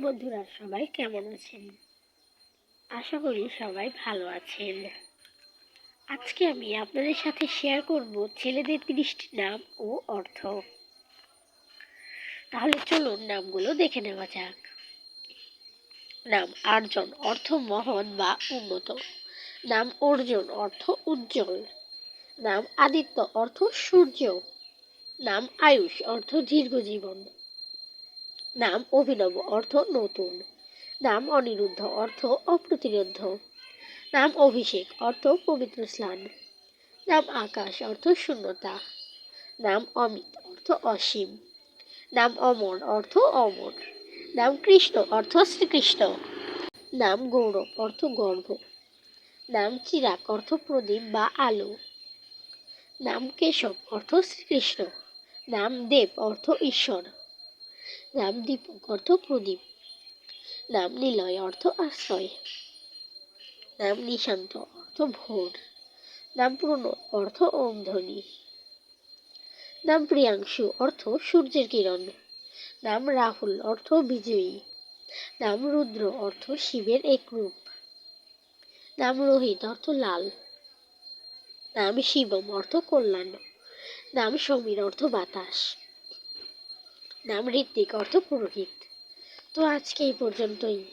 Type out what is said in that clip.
বন্ধুরা সবাই কেমন আছেন? আশা করি সবাই ভালো আছেন। আজকে আমি আপনাদের সাথে শেয়ার করব ছেলেদের 30টি নাম ও অর্থ। তাহলে চলুন নামগুলো দেখে নেওয়া যাক। নাম আর্জন, অর্থ মহৎ বা উন্নত। নাম অর্জুন, অর্থ উজ্জ্বল। নাম আদিত্য, অর্থ সূর্য। নাম আয়ুষ, অর্থ দীর্ঘজীবন। নাম অভিনব, অর্থ নতুন। নাম অনিরুদ্ধ, অর্থ অপ্রতিরোধ্য। নাম অভিষেক, অর্থ পবিত্র স্নান। নাম আকাশ, অর্থ শূন্যতা। নাম অমিত, অর্থ অসীম। নাম অমর, অর্থ অমর। নাম কৃষ্ণ, অর্থ শ্রীকৃষ্ণ। নাম গৌরব, অর্থ গর্ব। নাম চিরাগ, অর্থ প্রদীপ বা আলো। নাম কেশব, অর্থ শ্রীকৃষ্ণ। নাম দেব, অর্থ ঈশ্বর। নাম দীপক, অর্থ প্রদীপ। নাম নিলয়, অর্থ আশ্রয়। নাম নিশান্ত, অর্থ ভোর। নাম প্রণব, অর্থ ওম ধ্বনি। নাম প্রিয়াংশু, অর্থ সূর্যের কিরণ। নাম রাহুল, অর্থ বিজয়ী। নাম রুদ্র, অর্থ শিবের এক রূপ। নাম রোহিত, অর্থ লাল। নাম শিবম, অর্থ কল্যাণ। নাম সমীর, অর্থ বাতাস। নাম ঋত্বিক, অর্থ পুরোহিত। তো আজকে এই পর্যন্তই।